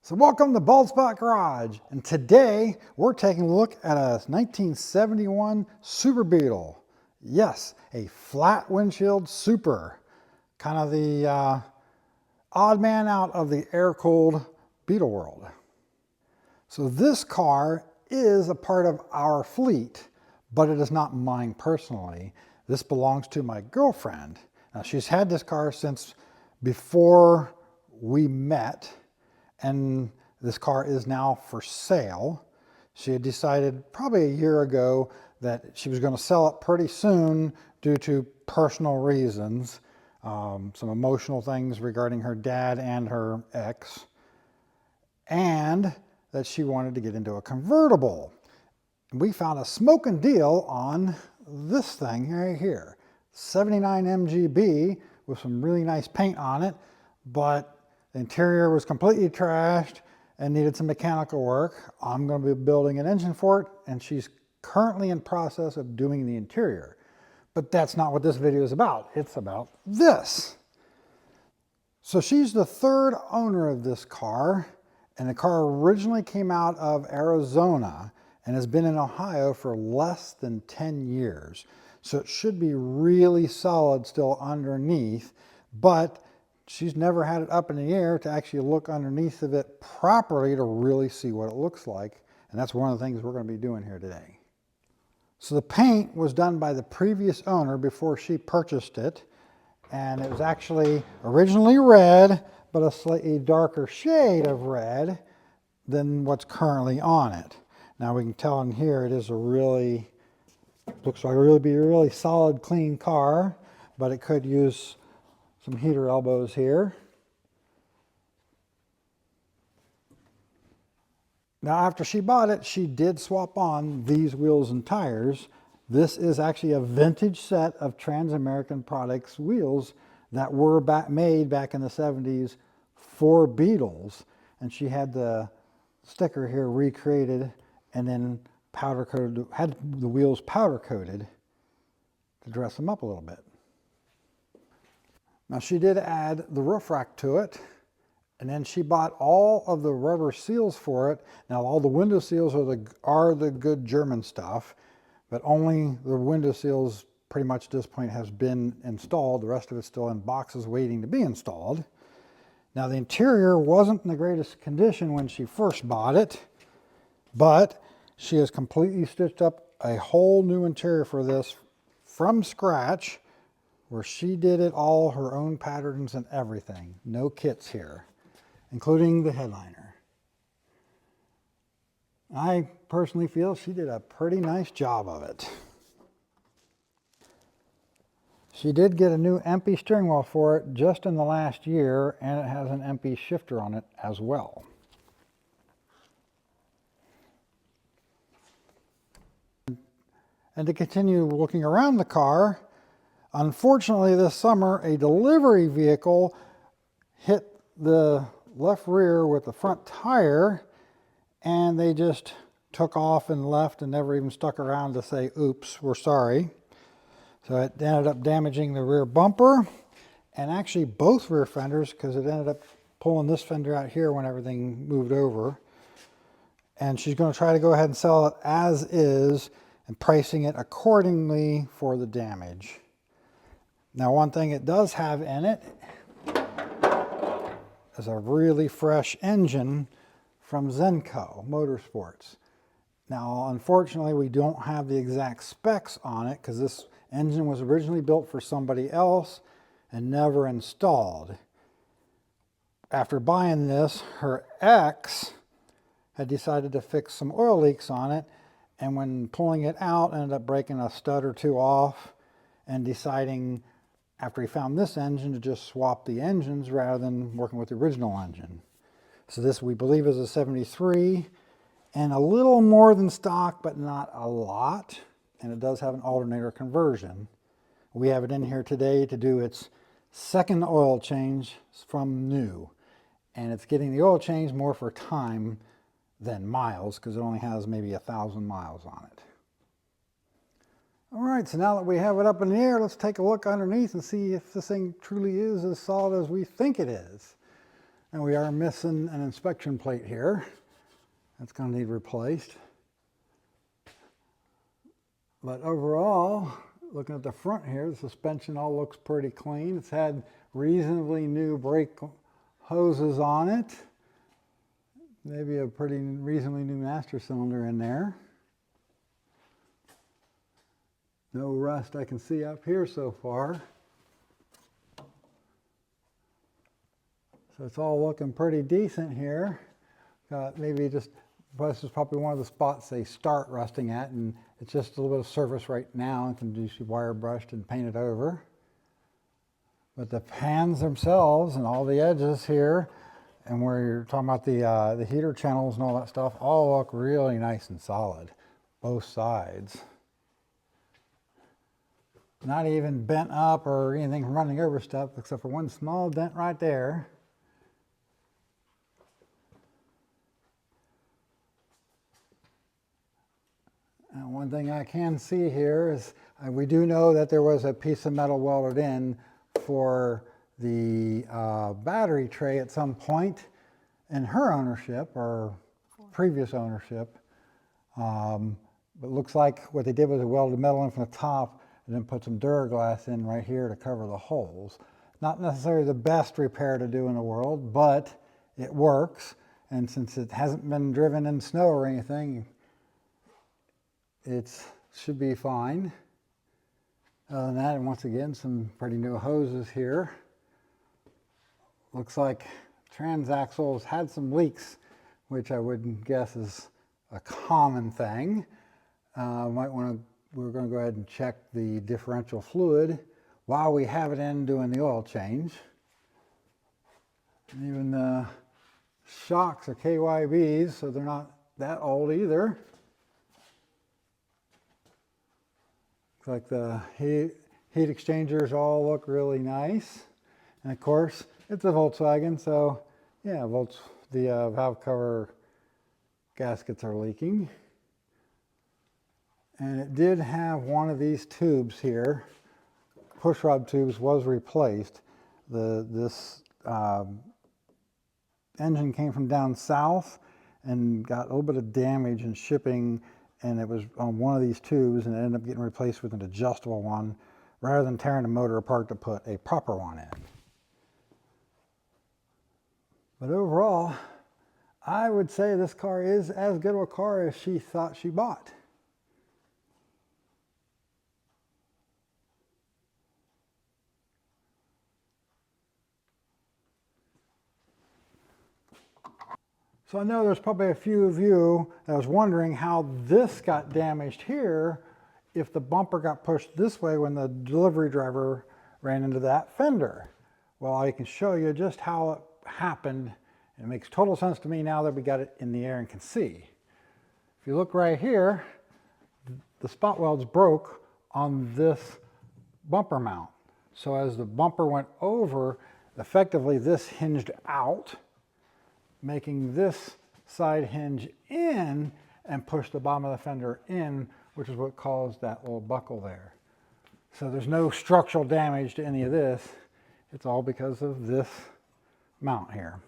So welcome to Bald Spot Garage, and today we're taking a look at a 1971 Super Beetle. Yes, a flat windshield Super, kind of the odd man out of the air-cooled Beetle world. So this car is a part of our fleet, but it is not mine personally. This belongs to my girlfriend. Now she's had this car since before we met, and this car is now for sale. She had decided probably a year ago that she was going to sell it pretty soon due to personal reasons, some emotional things regarding her dad and her ex, and that she wanted to get into a convertible. We found a smoking deal on this thing right here, 79 MGB with some really nice paint on it, but the interior was completely trashed and needed some mechanical work. I'm going to be building an engine for it, and she's currently in process of doing the interior. But that's not what this video is about. It's about this. So she's the third owner of this car, and the car originally came out of Arizona and has been in Ohio for less than 10 years. So it should be really solid still underneath, but she's never had it up in the air to actually look underneath of it properly to really see what it looks like. And that's one of the things we're going to be doing here today. So the paint was done by the previous owner before she purchased it. And it was actually originally red, but a slightly darker shade of red than what's currently on it. Now we can tell in here it is a really, looks like a really solid, clean car, but it could use some heater elbows here. Now after she bought it, she did swap on these wheels and tires. This is actually a vintage set of TransAmerican products wheels that were made back in the 70s for Beetles. And she had the sticker here recreated and then powder coated, had the wheels powder coated to dress them up a little bit. Now she did add the roof rack to it, and then she bought all of the rubber seals for it. Now all the window seals are the good German stuff, but only the window seals pretty much at this point has been installed. The rest of it's still in boxes waiting to be installed. Now the interior wasn't in the greatest condition when she first bought it, but she has completely stitched up a whole new interior for this from scratch, where she did it all her own patterns and everything. No kits here, including the headliner. I personally feel she did a pretty nice job of it. She did get a new Empi steering wheel for it just in the last year, and it has an Empi shifter on it as well. And to continue looking around the car, unfortunately this summer a delivery vehicle hit the left rear with the front tire, and they just took off and left and never even stuck around to say, oops, we're sorry. So it ended up damaging the rear bumper and actually both rear fenders, because it ended up pulling this fender out here when everything moved over. And she's going to try to go ahead and sell it as is and pricing it accordingly for the damage. Now one thing it does have in it is a really fresh engine from Zenko Motorsports. Now unfortunately we don't have the exact specs on it because this engine was originally built for somebody else and never installed. After buying this, her ex had decided to fix some oil leaks on it, and when pulling it out ended up breaking a stud or two off and deciding after he found this engine to just swap the engines rather than working with the original engine. So this we believe is a 73 and a little more than stock, but not a lot. And it does have an alternator conversion. We have it in here today to do its second oil change from new. And it's getting the oil change more for time than miles, because it only has maybe 1,000 miles on it. All right, so now that we have it up in the air, let's take a look underneath and see if this thing truly is as solid as we think it is. And we are missing an inspection plate here. That's going to need replaced. But overall, looking at the front here, the suspension all looks pretty clean. It's had reasonably new brake hoses on it. Maybe a pretty reasonably new master cylinder in there. No rust I can see up here so far. So it's all looking pretty decent here. Maybe just, this is probably one of the spots they start rusting at, and it's just a little bit of surface right now and can just be wire brushed and painted over. But the pans themselves and all the edges here, and where you're talking about the heater channels and all that stuff, all look really nice and solid, both sides. Not even bent up or anything from running over stuff, except for one small dent right there. And one thing I can see here is we do know that there was a piece of metal welded in for the battery tray at some point in her ownership or previous ownership. But it looks like what they did was they welded metal in from the top and then put some Duraglass in right here to cover the holes. Not necessarily the best repair to do in the world, but it works. And since it hasn't been driven in snow or anything, it should be fine. Other than that, and once again, some pretty new hoses here. Looks like transaxles had some leaks, which I would guess is a common thing. We're going to go ahead and check the differential fluid while we have it in doing the oil change. And even the shocks are KYBs, so they're not that old either. Looks like the heat exchangers all look really nice. And of course, it's a Volkswagen, so yeah, the valve cover gaskets are leaking. And it did have one of these tubes here. Push rod tubes was replaced. This engine came from down south and got a little bit of damage in shipping, and it was on one of these tubes, and it ended up getting replaced with an adjustable one rather than tearing the motor apart to put a proper one in. But overall, I would say this car is as good of a car as she thought she bought. So I know there's probably a few of you that was wondering how this got damaged here if the bumper got pushed this way when the delivery driver ran into that fender. Well, I can show you just how it happened. It makes total sense to me now that we got it in the air and can see. If you look right here, the spot welds broke on this bumper mount. So as the bumper went over, effectively this hinged out, making this side hinge in and push the bottom of the fender in, which is what caused that little buckle there. So there's no structural damage to any of this. It's all because of this mount here.